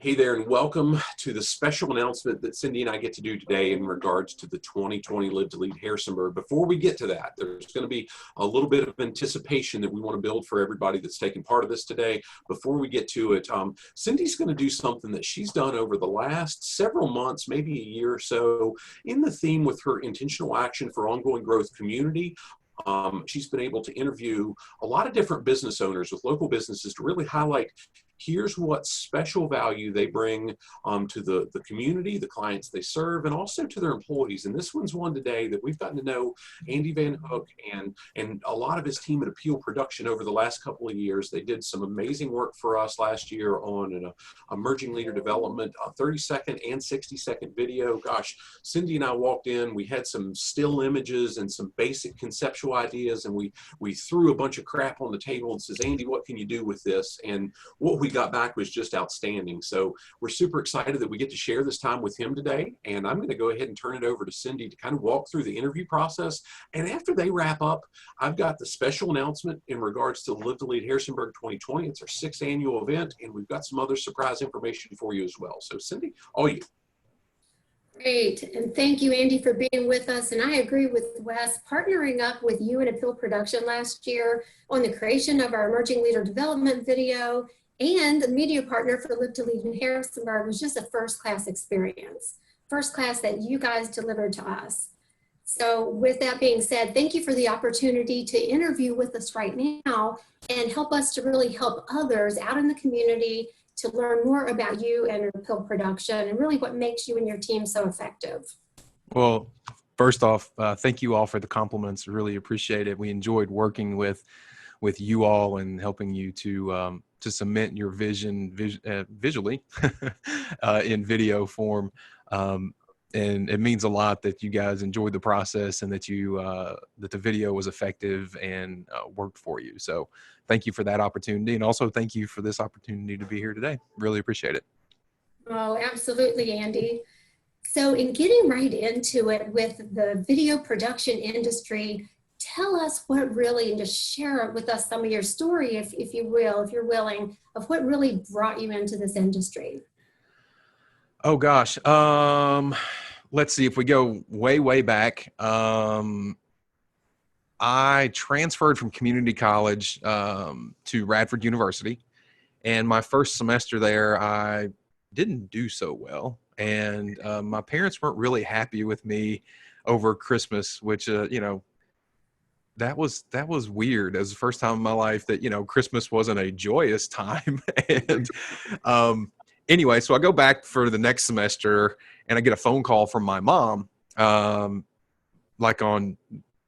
Hey there, and welcome to the special announcement that Cindy and I get to do today in regards to the 2020 Live to Lead Harrisonburg. Before we get to that, there's going to be a little bit of anticipation that we want to build for everybody that's taking part of this today. Before we get to it, Cindy's going to do something that she's done over the last several months, maybe a year or so, in the theme with her intentional action for ongoing growth community. She's been able to interview a lot of different business owners with local businesses to really highlight here's what special value they bring to the community, the clients they serve, and also to their employees. And this one's one today that we've gotten to know Andy Vanhook and a lot of his team at Appeal Production over the last couple of years. They did some amazing work for us last year on an emerging leader development, a 30-second and 60-second video. Gosh, Cindy and I walked in, we had some still images and some basic conceptual ideas, and we threw a bunch of crap on the table and says, Andy, what can you do with this? And what we got back was just outstanding. So we're super excited that we get to share this time with him today. And I'm going to go ahead and turn it over to Cindy to kind of walk through the interview process. And after they wrap up, I've got the special announcement in regards to Live to Lead Harrisonburg 2020. It's our 6th annual event, and we've got some other surprise information for you as well. So Cindy, all you. Great, and thank you, Andy, for being with us. And I agree with Wes, partnering up with you and Appeal Production last year on the creation of our Emerging Leader Development video and the media partner for Live to Lead in Harrisonburg was just a first-class experience, first class that you guys delivered to us. So with that being said, thank you for the opportunity to interview with us right now and help us to really help others out in the community to learn more about you and Appeal Production and really what makes you and your team so effective. Well, first off, thank you all for the compliments. Really appreciate it. We enjoyed working with you all and helping you to cement your vision visually in video form. And it means a lot that you guys enjoyed the process and that that the video was effective and worked for you. So thank you for that opportunity. And also thank you for this opportunity to be here today. Really appreciate it. Oh, absolutely, Andy. So in getting right into it with the video production industry, tell us what really, and just share with us some of your story, if you will, if you're willing, of what really brought you into this industry. Oh gosh. Let's see, if we go way back, I transferred from community college to Radford University. And my first semester there, I didn't do so well. And my parents weren't really happy with me over Christmas, which, that was weird. It was the first time in my life that, Christmas wasn't a joyous time. And anyway, so I go back for the next semester and I get a phone call from my mom, like on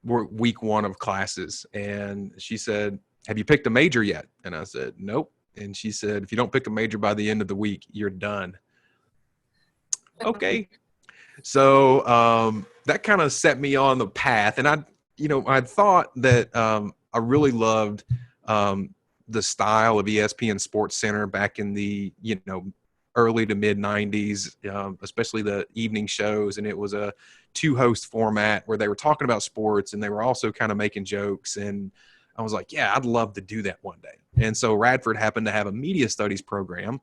week 1 of classes. And she said, have you picked a major yet? And I said, nope. And she said, if you don't pick a major by the end of the week, you're done. Okay. So that kind of set me on the path. And I thought that I really loved the style of ESPN Sports Center back in the, early to mid 90s, especially the evening shows. And it was a 2-host format where they were talking about sports and they were also kind of making jokes. And I was like, yeah, I'd love to do that one day. And so Radford happened to have a media studies program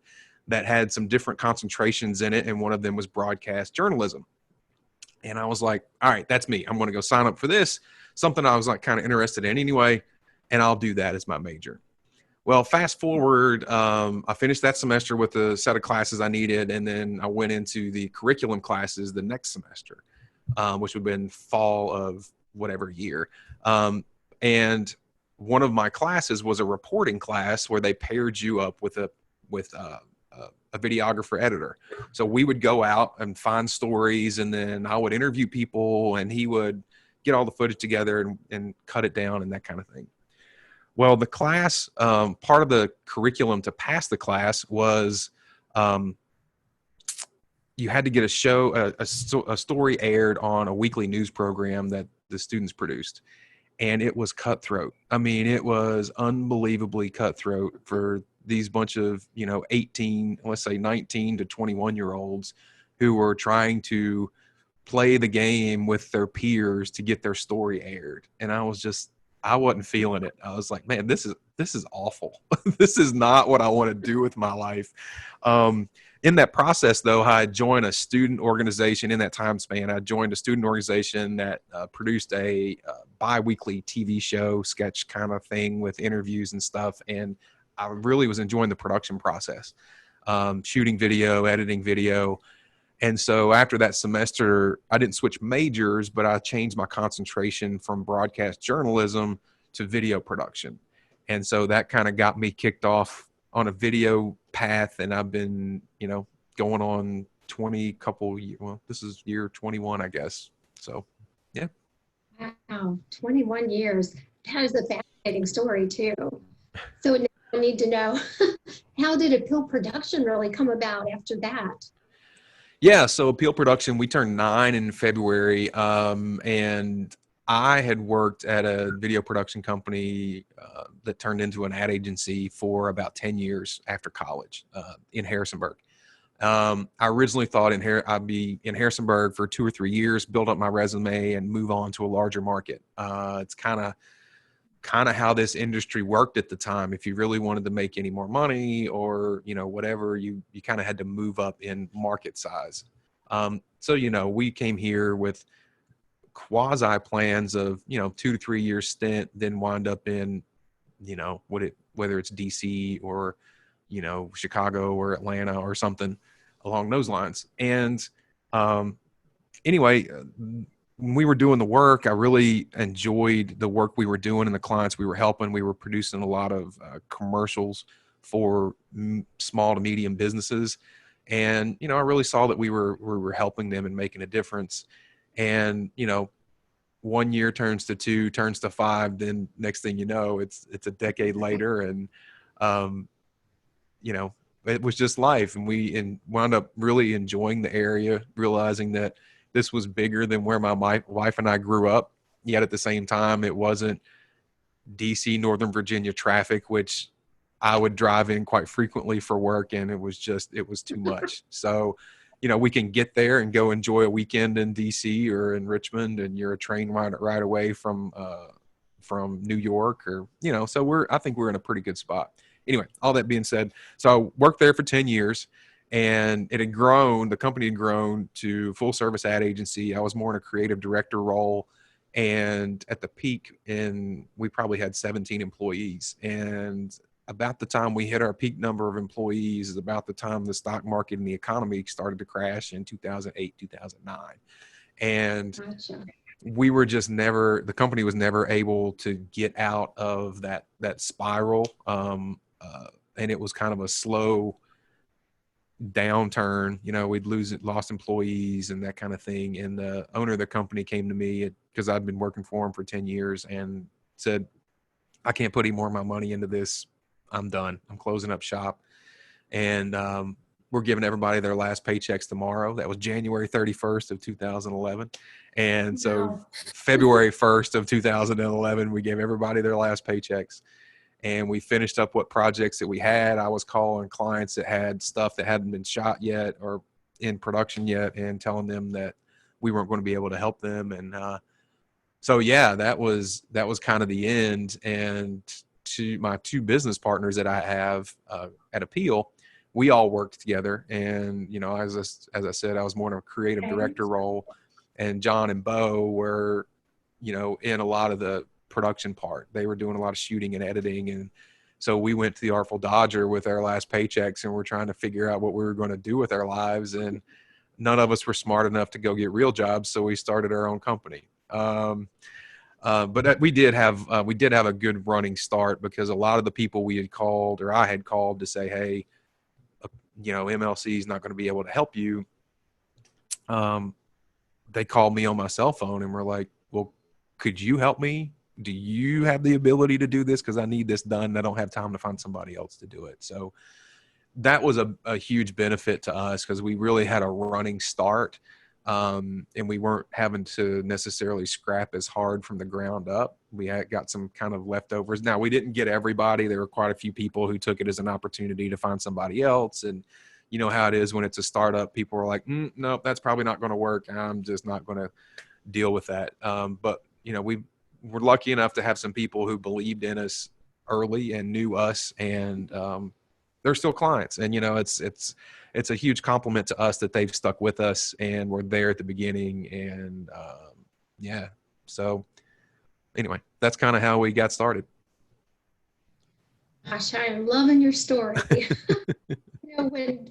that had some different concentrations in it. And one of them was broadcast journalism. And I was like, all right, that's me. I'm going to go sign up for this. Something I was like kind of interested in anyway. And I'll do that as my major. Well, fast forward, I finished that semester with the set of classes I needed, and then I went into the curriculum classes the next semester, which would have been fall of whatever year. And one of my classes was a reporting class where they paired you up with a videographer editor. So we would go out and find stories, and then I would interview people, and he would get all the footage together and cut it down and that kind of thing. Well, the class, part of the curriculum to pass the class was you had to get a story aired on a weekly news program that the students produced. And it was cutthroat. I mean, it was unbelievably cutthroat for these bunch of, 18, let's say 19 to 21-year-olds who were trying to play the game with their peers to get their story aired. And I wasn't feeling it. I was like, man, this is awful. This is not what I want to do with my life. in that process, though, I joined a student organization in that time span. I joined a student organization that produced a bi-weekly TV show, sketch kind of thing with interviews and stuff. And I really was enjoying the production process, shooting video, editing video. And so after that semester, I didn't switch majors, but I changed my concentration from broadcast journalism to video production. And so that kind of got me kicked off on a video path. And I've been, going on 20 couple years. Well, this is year 21, I guess. So, yeah. Wow, 21 years. That is a fascinating story too. So now I need to know, how did Appeal Production really come about after that? Yeah, so Appeal Production, we turned 9 in February, and I had worked at a video production company that turned into an ad agency for about 10 years after college in Harrisonburg. I originally thought I'd be in Harrisonburg for 2 or 3 years, build up my resume, and move on to a larger market. It's kind of how this industry worked at the time. If you really wanted to make any more money or, whatever, you kind of had to move up in market size. So, we came here with quasi plans of, 2 to 3 years stint, then wind up in, whether it's DC or, Chicago or Atlanta or something along those lines. And anyway, when we were doing the work, I really enjoyed the work we were doing and the clients we were helping. We were producing a lot of commercials for small to medium businesses. And, I really saw that we were helping them and making a difference. And, 1 year turns to 2, turns to 5. Then next thing you know, it's a decade later. And, it was just life. And we wound up really enjoying the area, realizing that this was bigger than where my wife and I grew up. Yet at the same time, it wasn't DC, Northern Virginia traffic, which I would drive in quite frequently for work. And it was too much. So, we can get there and go enjoy a weekend in DC or in Richmond, and you're a train right away from New York, or, so I think we're in a pretty good spot. Anyway, all that being said, so I worked there for 10 years. And the company had grown to full service ad agency. I was more in a creative director role. And at the peak, we probably had 17 employees. And about the time we hit our peak number of employees is about the time the stock market and the economy started to crash in 2008, 2009. And Gotcha. the company was never able to get out of that spiral. And it was kind of a slow downturn. We'd lost employees and that kind of thing. And the owner of the company came to me because I'd been working for him for 10 years and said, I can't put any more of my money into this. I'm done. I'm closing up shop. And we're giving everybody their last paychecks tomorrow. That was January 31st of 2011. And so Wow. February 1st of 2011, we gave everybody their last paychecks. And we finished up what projects that we had. I was calling clients that had stuff that hadn't been shot yet or in production yet, and telling them that we weren't going to be able to help them. And so, yeah, that was kind of the end. And to my 2 business partners that I have at Appeal, we all worked together. And, as I said, I was more in a creative director role, and John and Bo were, in a lot of the production part. They were doing a lot of shooting and editing. And so we went to the Artful Dodger with our last paychecks, and we're trying to figure out what we were going to do with our lives. And none of us were smart enough to go get real jobs. So we started our own company. But we did have a good running start, because a lot of the people we had called, or I had called to say, hey, MLC is not going to be able to help you. They called me on my cell phone and were like, well, could you help me? Do you have the ability to do this? Because I need this done. I don't have time to find somebody else to do it. So that was a huge benefit to us, because we really had a running start. And we weren't having to necessarily scrap as hard from the ground up. We had got some kind of leftovers. Now, we didn't get everybody. There were quite a few people who took it as an opportunity to find somebody else. And you know how it is when it's a startup. People are like, no, that's probably not going to work. I'm just not going to deal with that. But, we're lucky enough to have some people who believed in us early and knew us, and they're still clients. And, it's a huge compliment to us that they've stuck with us and we're there at the beginning. And yeah, so anyway, that's kind of how we got started. Gosh, I am loving your story.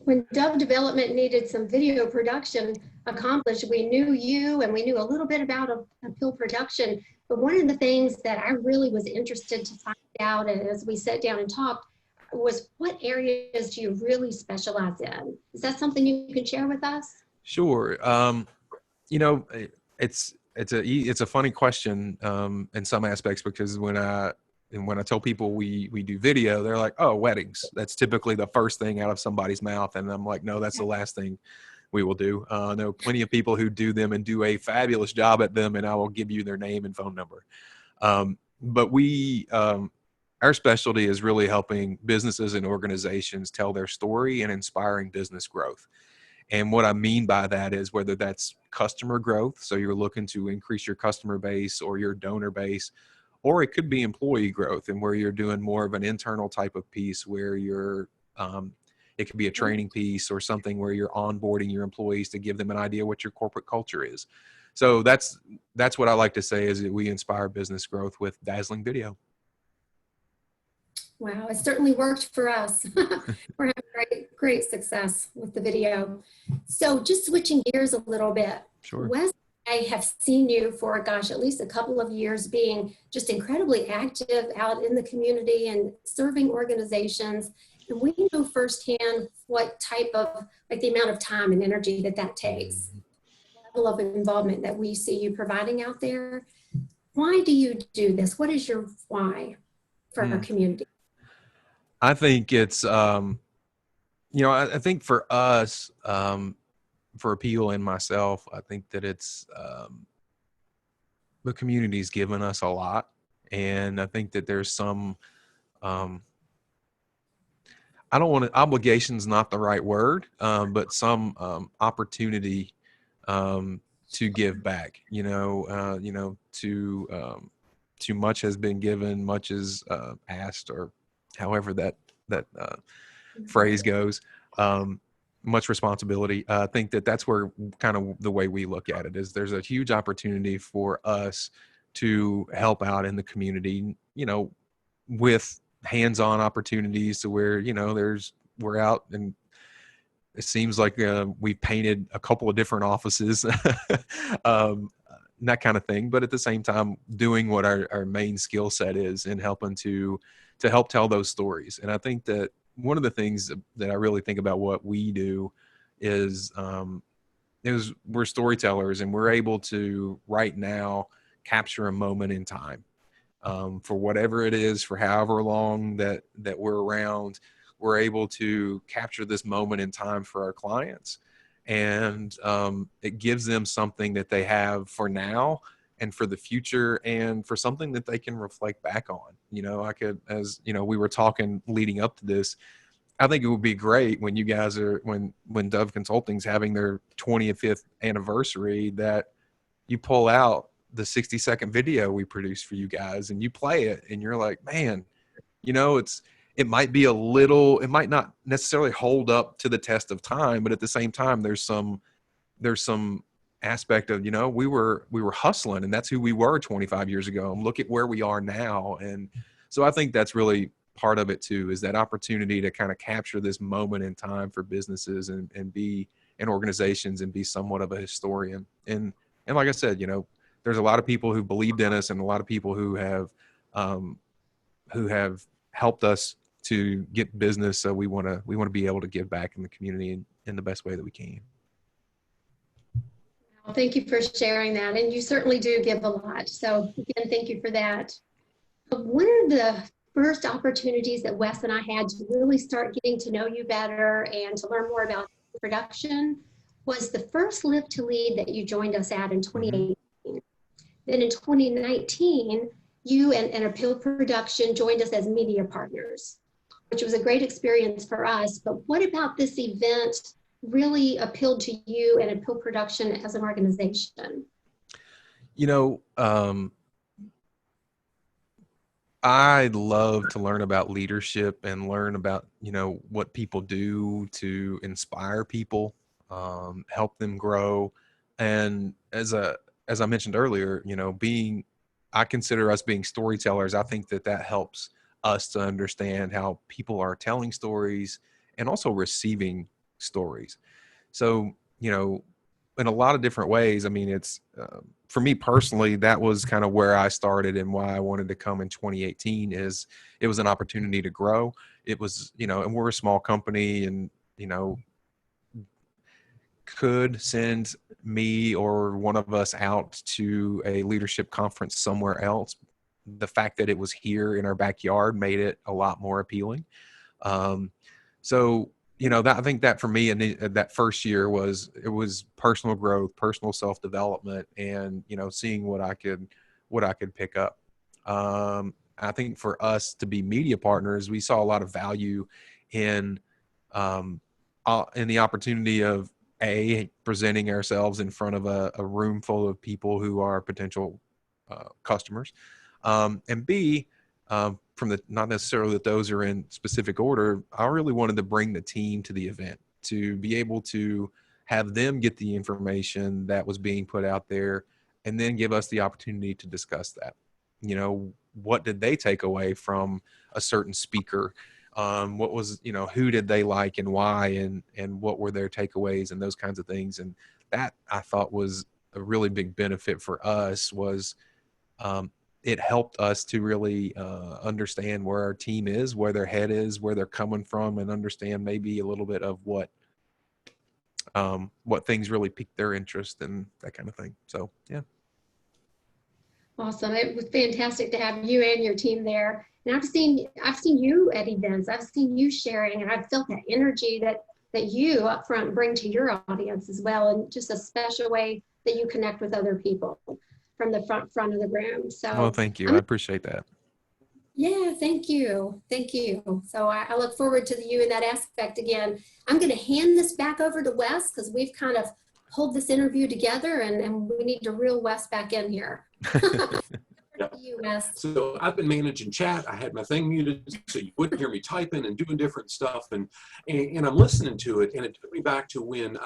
When Dove Development needed some video production accomplished, we knew you and we knew a little bit about appeal production. But one of the things that I really was interested to find out, and as we sat down and talked, was what areas do you really specialize in? Is that something you can share with us? Sure. It's a funny question in some aspects, because when I tell people we do video, they're like, oh, weddings. That's typically the first thing out of somebody's mouth. And I'm like, no, that's the last thing we will do. I know plenty of people who do them and do a fabulous job at them, and I will give you their name and phone number. But our specialty is really helping businesses and organizations tell their story and inspiring business growth. And what I mean by that is whether that's customer growth, so you're looking to increase your customer base or your donor base, or it could be employee growth, and where you're doing more of an internal type of piece where it could be a training piece or something where you're onboarding your employees to give them an idea what your corporate culture is. So that's what I like to say, is that we inspire business growth with dazzling video. Wow, it certainly worked for us. We're having great success with the video. So just switching gears a little bit. Sure. Wes, I have seen you for, gosh, at least a couple of years being just incredibly active out in the community and serving organizations. And we know firsthand what type of, like the amount of time and energy that takes, the level of involvement that we see you providing out there. Why do you do this? What is your why for our community? I think it's, I think for us, for Appeal and myself, I think that it's, the community's given us a lot. And I think that there's some, obligation's not the right word, but some opportunity to give back, too much has been given, much is asked, or however that phrase goes. Much responsibility. I think that's where kind of the way we look at it is there's a huge opportunity for us to help out in the community, with hands-on opportunities to where, we're out and it seems like we painted a couple of different offices, that kind of thing. But at the same time, doing what our main skill set is and helping to help tell those stories. And I think that one of the things that I really think about what we do is we're storytellers, and we're able to right now capture a moment in time, for whatever it is, for however long that we're around. We're able to capture this moment in time for our clients, and it gives them something that they have for now and for the future, and for something that they can reflect back on. We were talking leading up to this, I think it would be great when you guys when Dove Consulting's having their 25th anniversary, that you pull out the 60-second video we produced for you guys and you play it, and you're like, man, it might not necessarily hold up to the test of time, but at the same time, there's some aspect of, we were hustling, and that's who we were 25 years ago. And look at where we are now. And so I think that's really part of it too, is that opportunity to kind of capture this moment in time for businesses and be in organizations and be somewhat of a historian. And like I said, there's a lot of people who believed in us, and a lot of people who have helped us to get business. So we want to be able to give back in the community in the best way that we can. Well, thank you for sharing that. And you certainly do give a lot. So again, thank you for that. One of the first opportunities that Wes and I had to really start getting to know you better and to learn more about production was the first Live to Lead that you joined us at in 2018. Then in 2019, you and Appeal Production joined us as media partners, which was a great experience for us. But what about this event really appealed to you and Appeal Production as an organization? I love to learn about leadership and learn about, what people do to inspire people, help them grow. And as I mentioned earlier, I consider us being storytellers. I think that helps us to understand how people are telling stories and also receiving stories. So, in a lot of different ways. I mean, it's for me personally, that was kind of where I started and why I wanted to come in 2018 is it was an opportunity to grow. It was, and we're a small company and, could send me or one of us out to a leadership conference somewhere else. The fact that it was here in our backyard made it a lot more appealing. So, that I think that for me in that first year was personal growth, personal self-development, and, seeing what I could pick up. I think for us to be media partners, we saw a lot of value in the opportunity of presenting ourselves in front of a room full of people who are potential customers, and B, from the, not necessarily that those are in specific order, I really wanted to bring the team to the event to be able to have them get the information that was being put out there and then give us the opportunity to discuss that. What did they take away from a certain speaker? What was, who did they like and why, and what were their takeaways and those kinds of things. And that I thought was a really big benefit for us was, it helped us to really understand where our team is, where their head is, where they're coming from, and understand maybe a little bit of what things really piqued their interest and that kind of thing. So, yeah. Awesome. It was fantastic to have you and your team there. And I've seen you at events. I've seen you sharing, and I've felt that energy that you up front bring to your audience as well, and just a special way that you connect with other people from the front of the room. So, Thank you. I appreciate that. Yeah, thank you. Thank you. So I look forward to you in that aspect again. I'm going to hand this back over to Wes because we've kind of pulled this interview together, and we need to reel Wes back in here. You, Wes. So I've been managing chat. I had my thing muted so you wouldn't hear me typing and doing different stuff, and I'm listening to it, and it took me back to when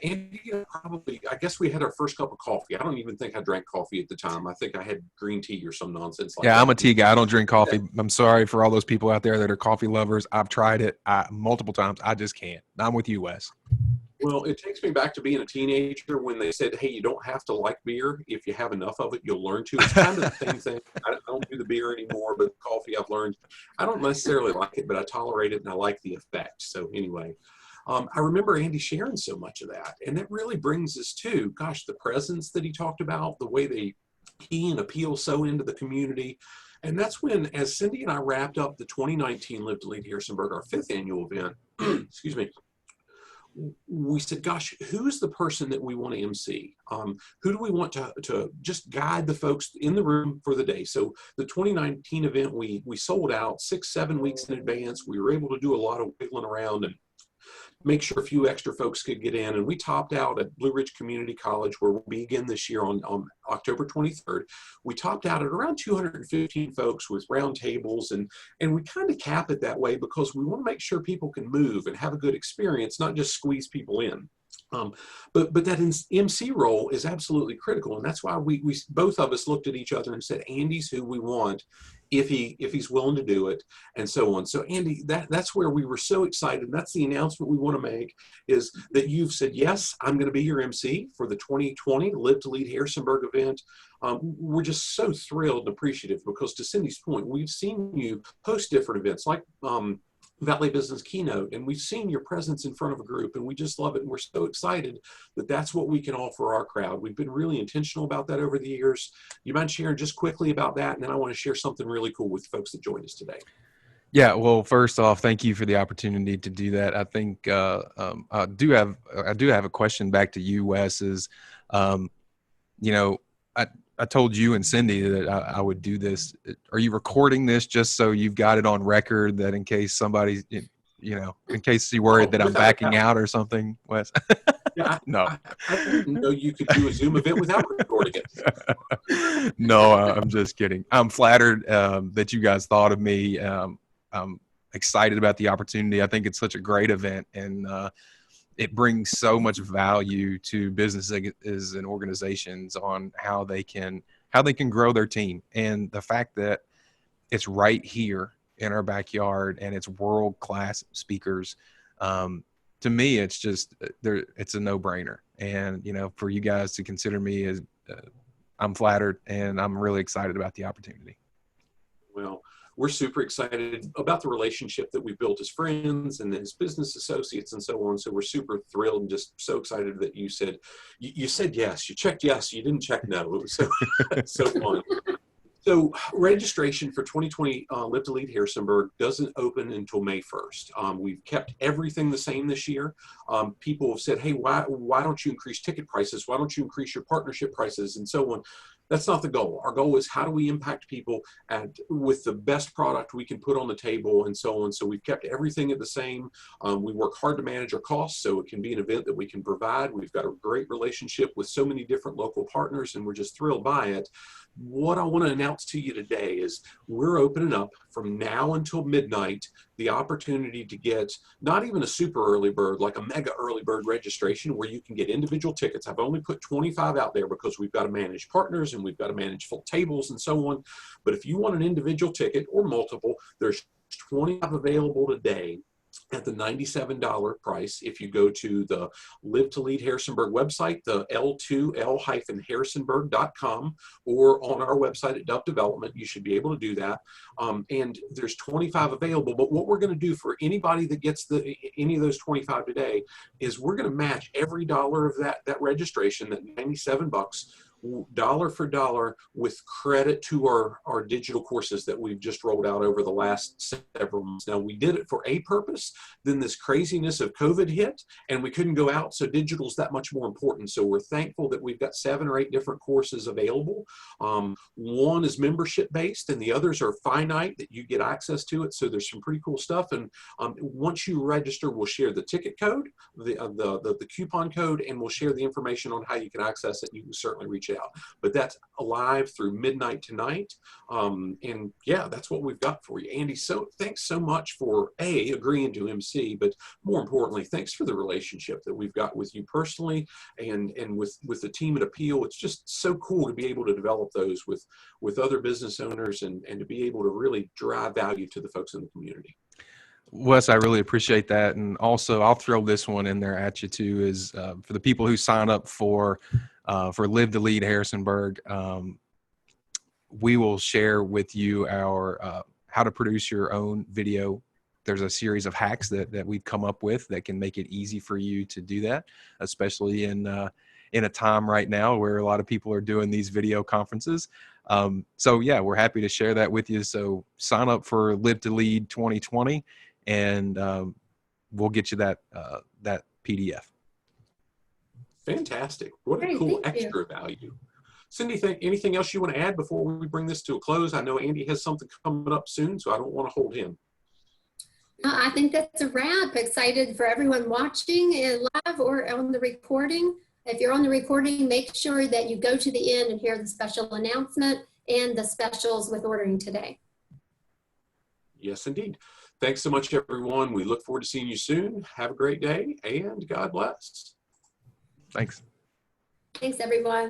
Andy probably, I guess we had our first cup of coffee. I don't even think I drank coffee at the time. I think I had green tea or some nonsense like that. Yeah, I'm a tea guy. I don't drink coffee. I'm sorry for all those people out there that are coffee lovers. I've tried it multiple times. I just can't. I'm with you, Wes. Well, it takes me back to being a teenager when they said, hey, you don't have to like beer. If you have enough of it, you'll learn to. It's kind of the same thing. I don't do the beer anymore, but coffee I've learned. I don't necessarily like it, but I tolerate it and I like the effect. So anyway, I remember Andy sharing so much of that. And that really brings us to, gosh, the presence that he talked about, the way they key and appeal so into the community. And that's when, as Cindy and I wrapped up the 2019 Live to Lead Harrisonburg, our 5th annual event, excuse me, we said, gosh, who's the person that we want to MC? Who do we want to just guide the folks in the room for the day? So the 2019 event, we sold out 6-7 weeks in advance. We were able to do a lot of wiggling around and make sure a few extra folks could get in. And we topped out at Blue Ridge Community College, where we'll be again this year on October 23rd. We topped out at around 215 folks with round tables. And we kind of cap it that way because we want to make sure people can move and have a good experience, not just squeeze people in. But that MC role is absolutely critical. And that's why we both of us looked at each other and said, Andy's who we want if he's willing to do it, and so on. So Andy, that's where we were so excited. And that's the announcement we want to make, is that you've said, yes, I'm going to be your MC for the 2020 Live to Lead Harrisonburg event. We're just so thrilled and appreciative because, to Cindy's point, we've seen you host different events like Valley Business Keynote, and we've seen your presence in front of a group, and we just love it. And we're so excited that that's what we can offer our crowd. We've been really intentional about that over the years. You mind sharing just quickly about that? And then I want to share something really cool with folks that joined us today. Yeah, well, first off, thank you for the opportunity to do that. I think I do have a question back to you, Wes. Is I told you and Cindy that I would do this. Are you recording this just so you've got it on record, that in case somebody, in case you're worried that I'm backing out or something, Wes? Yeah, No. I didn't know you could do a Zoom event without recording it. No, I'm just kidding. I'm flattered that you guys thought of me. I'm excited about the opportunity. I think it's such a great event, and it brings so much value to businesses and organizations on how they can grow their team. And the fact that it's right here in our backyard and it's world-class speakers, to me, it's just it's a no-brainer. And for you guys to consider me as I'm flattered, and I'm really excited about the opportunity. Well, we're super excited about the relationship that we've built as friends and as business associates and so on. So we're super thrilled and just so excited that you said yes, you checked yes, you didn't check no. It was so so fun. So registration for 2020 Live to Lead Harrisonburg doesn't open until May 1st. We've kept everything the same this year. People have said, hey, why don't you increase ticket prices? Why don't you increase your partnership prices and so on? That's not the goal. Our goal is how do we impact people with the best product we can put on the table and so on. So we've kept everything at the same. We work hard to manage our costs so it can be an event that we can provide. We've got a great relationship with so many different local partners, and we're just thrilled by it. What I want to announce to you today is we're opening up from now until midnight the opportunity to get not even a super early bird, like a mega early bird registration where you can get individual tickets. I've only put 25 out there because we've got to manage partners and we've got to manage full tables and so on. But if you want an individual ticket or multiple, there's 25 available today at the $97 price. If you go to the Live to Lead Harrisonburg website, the L2L-Harrisonburg.com, or on our website at Duff Development, you should be able to do that. And there's 25 available. But what we're going to do for anybody that gets any of those 25 today is we're going to match every dollar of that registration, that $97, dollar for dollar, with credit to our digital courses that we've just rolled out over the last several months. Now, we did it for a purpose. Then this craziness of COVID hit and we couldn't go out, so digital's that much more important. So we're thankful that we've got 7 or 8 different courses available. One is membership based and the others are finite, that you get access to it. So there's some pretty cool stuff. And once you register, we'll share the ticket code, the coupon code, and we'll share the information on how you can access it. You can certainly reach out, but that's live through midnight tonight. And yeah, that's what we've got for you, Andy. So thanks so much for agreeing to MC, but more importantly, thanks for the relationship that we've got with you personally and with the team at Appeal. It's just so cool to be able to develop those with other business owners and to be able to really drive value to the folks in the community. Wes, I really appreciate that. And also, I'll throw this one in there at you too, is for the people who sign up for Live to Lead Harrisonburg, we will share with you our how to produce your own video. There's a series of hacks that we've come up with that can make it easy for you to do that, especially in a time right now where a lot of people are doing these video conferences. So yeah, we're happy to share that with you. So sign up for Live to Lead 2020. And we'll get you that PDF. Fantastic. What a cool extra value. Cindy, anything else you want to add before we bring this to a close? I know Andy has something coming up soon, so I don't want to hold him. I think that's a wrap. Excited for everyone watching live or on the recording. If you're on the recording, make sure that you go to the end and hear the special announcement and the specials with ordering today. Yes, indeed. Thanks so much, everyone. We look forward to seeing you soon. Have a great day, and God bless. Thanks. Thanks, everyone.